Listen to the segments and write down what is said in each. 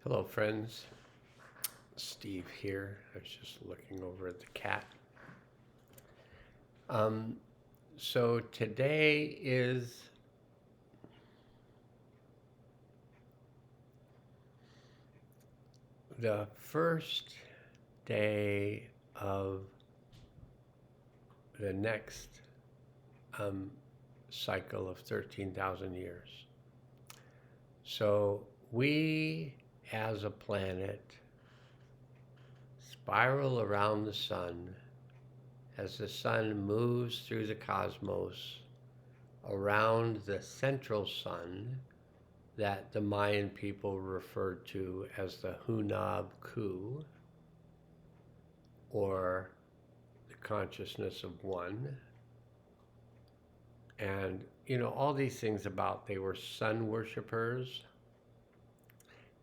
Hello, friends. Steve here. I was just looking over at the cat. Um, so today is the first day of the next um, cycle of 13,000 years. So we, as a planet, spiral around the sun as the sun moves through the cosmos around the central sun that the Mayan people referred to as the Hunab Ku, or the consciousness of one. And, all these things about they were sun worshippers,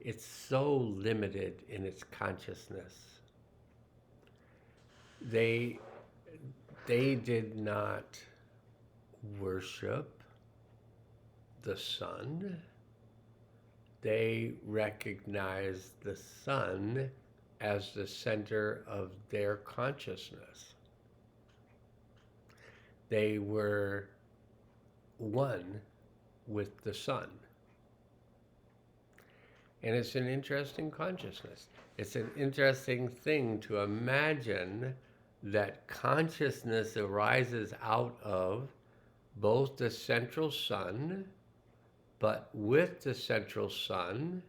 it's so limited in its consciousness. They, they did not worship the sun. They recognized the sun as the center of their consciousness. They were one with the sun. And it's an interesting consciousness. It's an interesting thing to imagine that consciousness arises out of both the central sun, but with the central sun,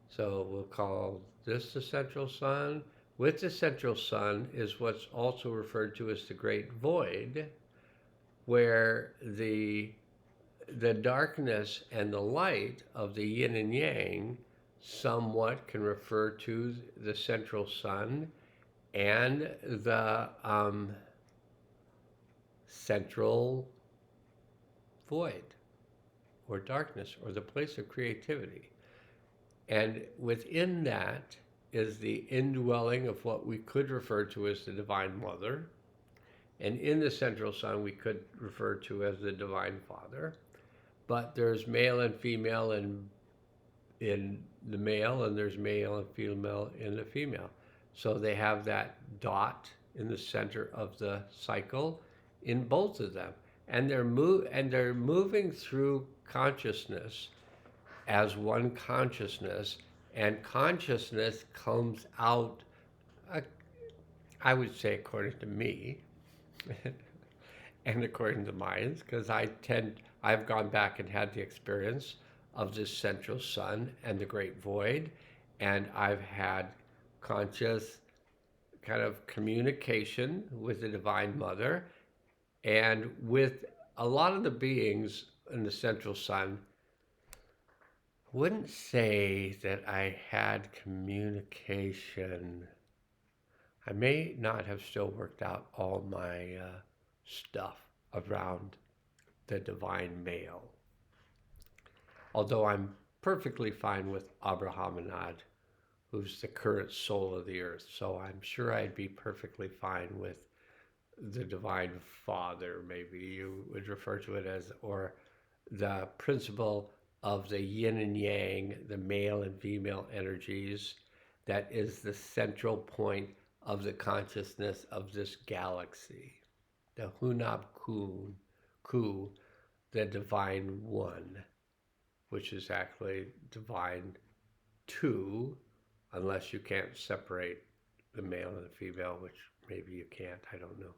so we'll call this the central sun. With the central sun is what's also referred to as the great void, where the darkness and the light of the yin and yang somewhat can refer to the central sun and the central void or darkness or the place of creativity. And within that is the indwelling of what we could refer to as the Divine Mother. And in the central sun, we could refer to as the Divine Father. But there's male and female in the male, and there's male and female in the female. So they have that dot in the center of the cycle in both of them. And they're moving through consciousness as one consciousness, and consciousness comes out, I would say, according to me, and according to Mayans, because I've gone back and had the experience of this central sun and the great void, and I've had conscious kind of communication with the Divine Mother and with a lot of the beings in the central sun. Wouldn't say that I had communication. I may not have still worked out all my stuff around the divine male. Although I'm perfectly fine with Abrahamanad, who's the current soul of the earth. So I'm sure I'd be perfectly fine with the divine father, maybe you would refer to it as, or the principle of the yin and yang, the male and female energies, that is the central point of the consciousness of this galaxy. The Hunab Ku, the divine one, which is actually divine two, unless you can't separate the male and the female, which maybe you can't, I don't know.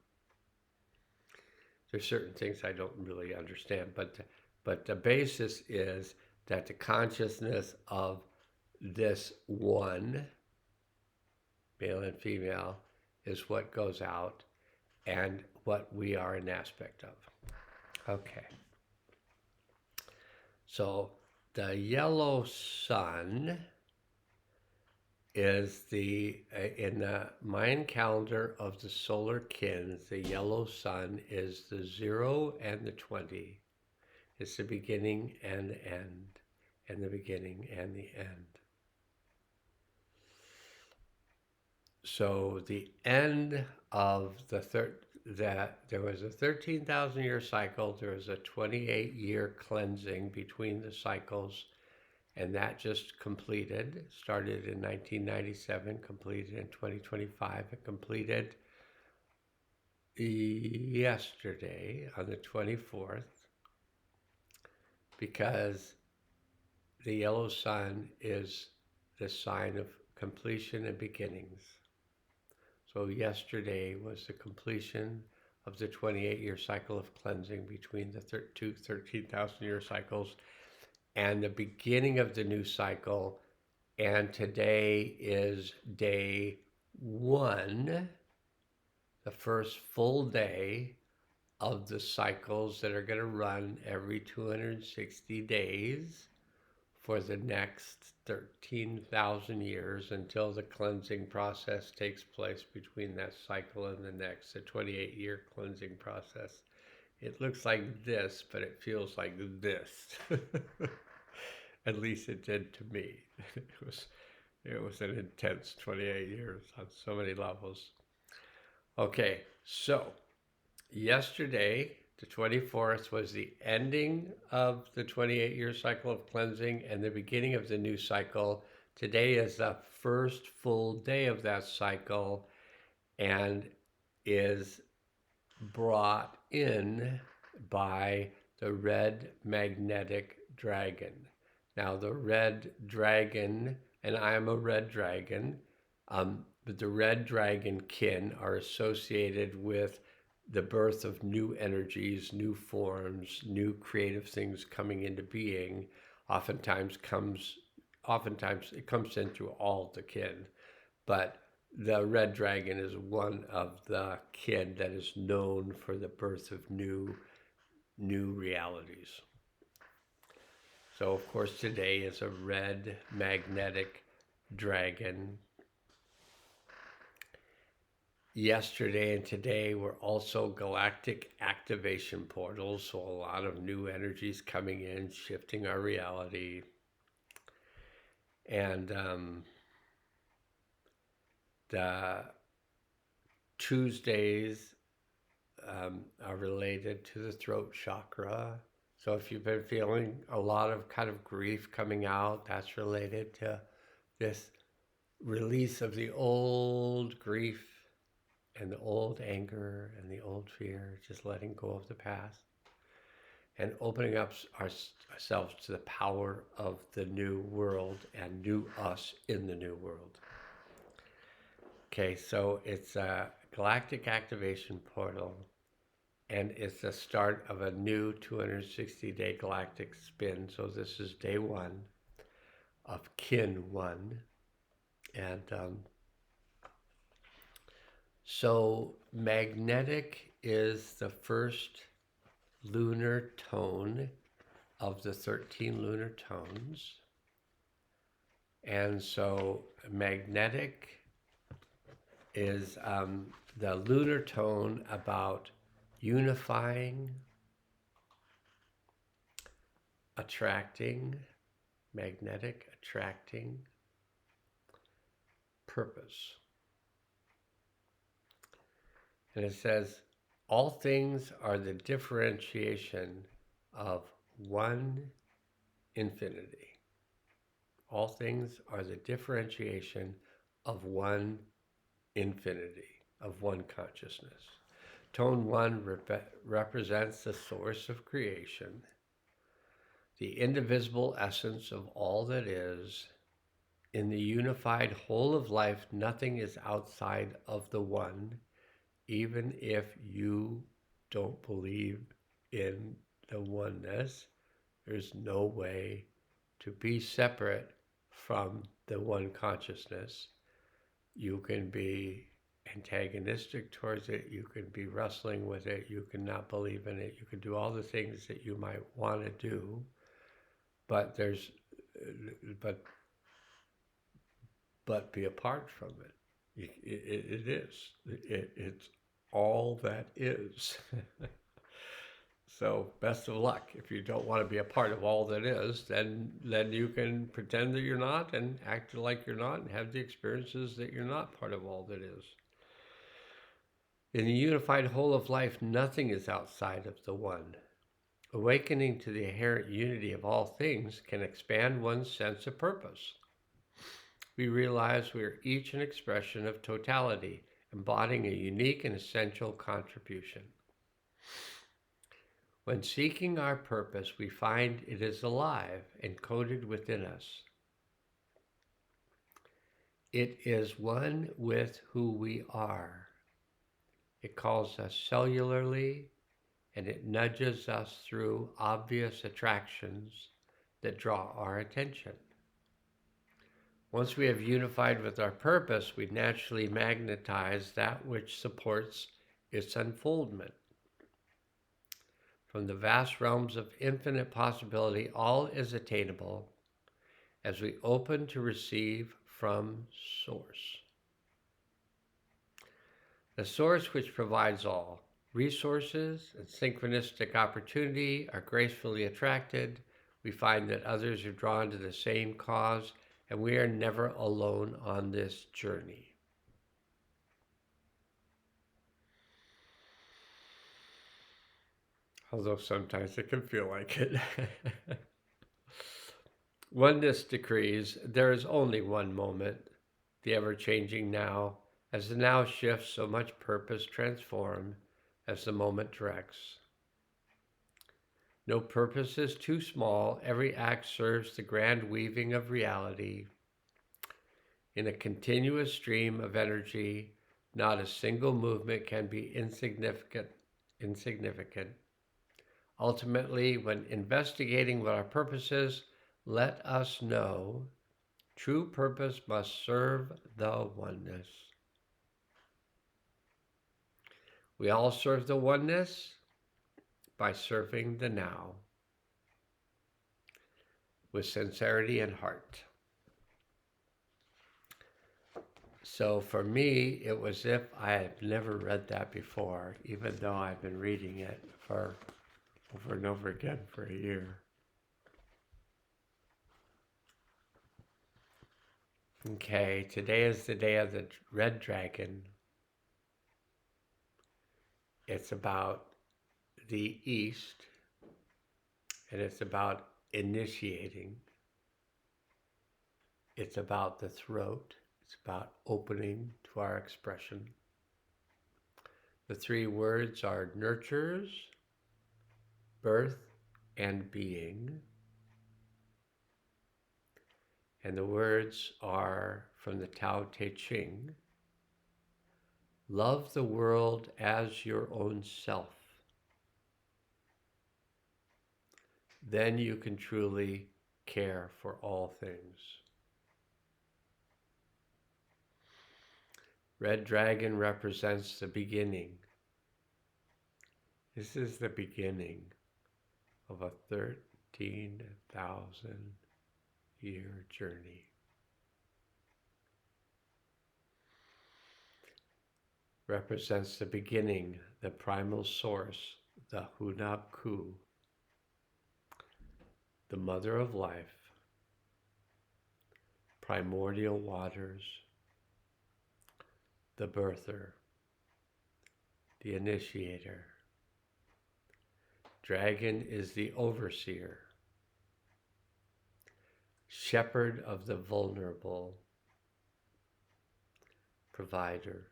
There's certain things I don't really understand, but the basis is that the consciousness of this one, male and female, is what goes out and what we are an aspect of. Okay. So the yellow sun is in the Mayan calendar of the solar kin, the yellow sun is the 0 and the 20. It's the beginning and the end, and the beginning and the end. So the end of there was a 13,000 year cycle, there was a 28-year cleansing between the cycles, And that just completed, started in 1997, completed in 2025, and completed yesterday on the 24th, because the yellow sun is the sign of completion and beginnings. So yesterday was the completion of the 28-year cycle of cleansing between the two 13,000-year cycles, and the beginning of the new cycle. And today is day one, the first full day of the cycles that are going to run every 260 days for the next 13,000 years, until the cleansing process takes place between that cycle and the next, the 28-year cleansing process. It looks like this, but it feels like this. At least it did to me. It was an intense 28 years on so many levels. Okay, so yesterday, the 24th, was the ending of the 28-year cycle of cleansing and the beginning of the new cycle. Today is the first full day of that cycle and is brought in by the red magnetic dragon. Now, the red dragon, and I am a red dragon, but the red dragon kin are associated with the birth of new energies, new forms, new creative things coming into being. Oftentimes it comes in through all the kin, but the red dragon is one of the kin that is known for the birth of new realities. So, of course, today is a red magnetic dragon. Yesterday and today were also galactic activation portals, so a lot of new energies coming in, shifting our reality. And the Tuesdays are related to the throat chakra. So if you've been feeling a lot of kind of grief coming out, that's related to this release of the old grief and the old anger and the old fear, just letting go of the past and opening up ourselves to the power of the new world and new us in the new world. Okay, so it's a galactic activation portal, and it's the start of a new 260-day galactic spin. So this is day one of kin one. And so magnetic is the first lunar tone of the 13 lunar tones. And so magnetic is the lunar tone about unifying, attracting, magnetic, attracting, purpose. And it says, all things are the differentiation of one infinity. All things are the differentiation of one infinity, of one consciousness. Tone one represents the source of creation, the indivisible essence of all that is. In the unified whole of life, nothing is outside of the one, even if you don't believe in the oneness. There's no way to be separate from the one consciousness. You can be antagonistic towards it, you can be wrestling with it, you can not believe in it, you can do all the things that you might want to do, but be apart from it. It is. It's all that is. So best of luck. If you don't want to be a part of all that is, then you can pretend that you're not and act like you're not and have the experiences that you're not part of all that is. In the unified whole of life, nothing is outside of the one. Awakening to the inherent unity of all things can expand one's sense of purpose. We realize we are each an expression of totality, embodying a unique and essential contribution. When seeking our purpose, we find it is alive, encoded within us. It is one with who we are. It calls us cellularly, and it nudges us through obvious attractions that draw our attention. Once we have unified with our purpose, we naturally magnetize that which supports its unfoldment. From the vast realms of infinite possibility, all is attainable as we open to receive from Source. The Source which provides all resources and synchronistic opportunity are gracefully attracted. We find that others are drawn to the same cause, and we are never alone on this journey. Although sometimes it can feel like it. Oneness decrees there is only one moment, the ever-changing now. As the now shifts, so much purpose transformed as the moment directs. No purpose is too small. Every act serves the grand weaving of reality. In a continuous stream of energy, not a single movement can be insignificant. Ultimately, when investigating what our purpose is, let us know true purpose must serve the oneness. We all serve the oneness by serving the now with sincerity and heart. So for me, it was if I had never read that before, even though I've been reading it for over and over again for a year. Okay, today is the day of the red dragon. It's about the East, and it's about initiating. It's about the throat. It's about opening to our expression. The three words are nurtures, birth, and being. And the words are from the Tao Te Ching. Love the world as your own self. Then you can truly care for all things. Red dragon represents the beginning. This is the beginning of a 13,000-year journey. Represents the beginning, the primal source, the Hunab Ku, the mother of life, primordial waters, the birther, the initiator. Dragon is the overseer, shepherd of the vulnerable, provider.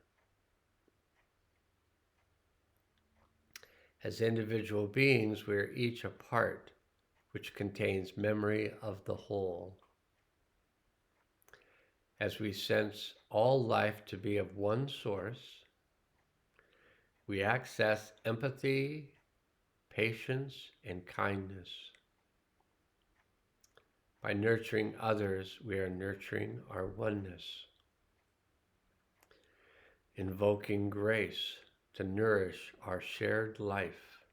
As individual beings, we are each a part which contains memory of the whole. As we sense all life to be of one source, we access empathy, patience, and kindness. By nurturing others, we are nurturing our oneness. Invoking grace to nourish our shared life.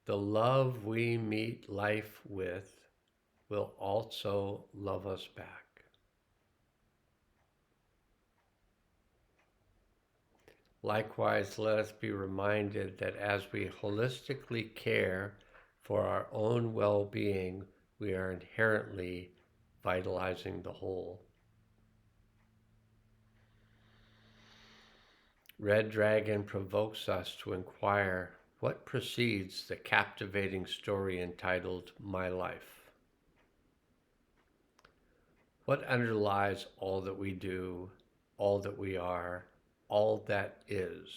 The love we meet life with will also love us back. Likewise, let us be reminded that as we holistically care for our own well-being, we are inherently vitalizing the whole. Red Dragon provokes us to inquire what precedes the captivating story entitled My Life. What underlies all that we do, all that we are, all that is?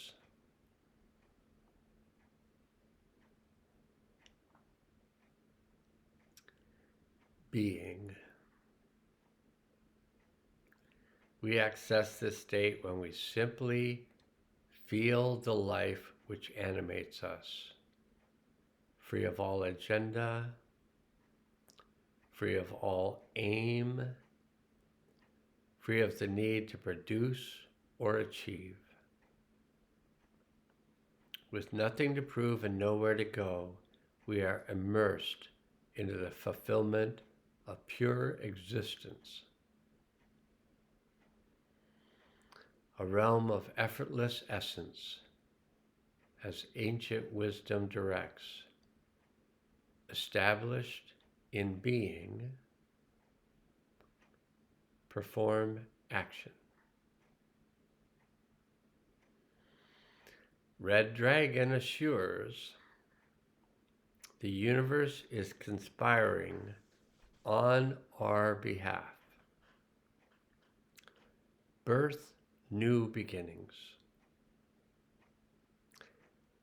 Being. We access this state when we simply feel the life which animates us, free of all agenda, free of all aim, free of the need to produce or achieve. With nothing to prove and nowhere to go, we are immersed into the fulfillment of pure existence, a realm of effortless essence, as ancient wisdom directs, established in being, perform action. Red Dragon assures the universe is conspiring on our behalf. Birth new beginnings.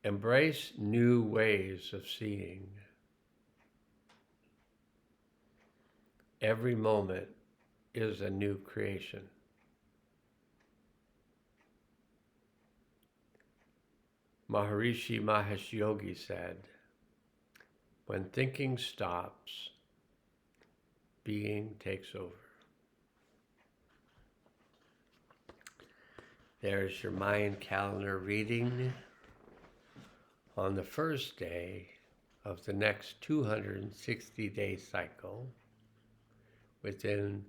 Embrace new ways of seeing. Every moment is a new creation. Maharishi Mahesh Yogi said, when thinking stops, being takes over. There's your Mayan calendar reading on the first day of the next 260-day cycle within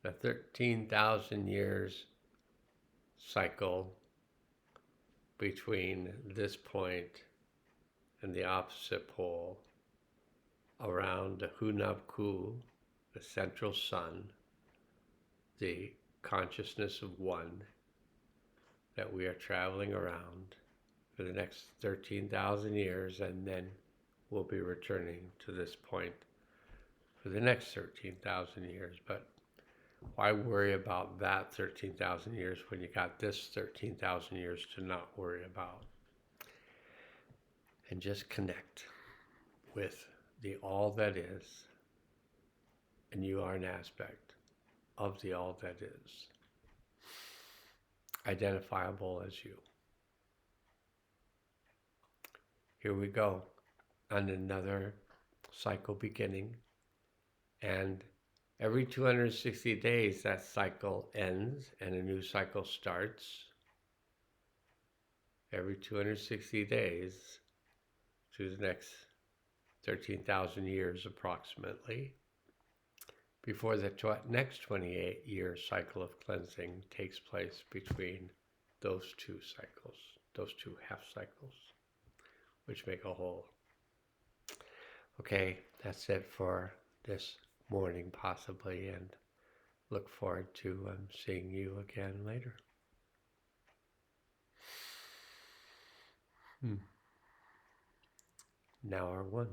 the 13,000 years cycle between this point and the opposite pole around the Hunab Ku, the central sun, the consciousness of one that we are traveling around for the next 13,000 years, and then we'll be returning to this point for the next 13,000 years. But why worry about that 13,000 years when you got this 13,000 years to not worry about? And just connect with the all that is, and you are an aspect of the all that is, identifiable as you. Here we go on another cycle beginning, and every 260 days that cycle ends and a new cycle starts. Every 260 days to the next 13,000 years approximately, before the next 28-year cycle of cleansing takes place between those two cycles, those two half cycles, which make a whole. Okay, that's it for this morning possibly, and look forward to seeing you again later. Now our one.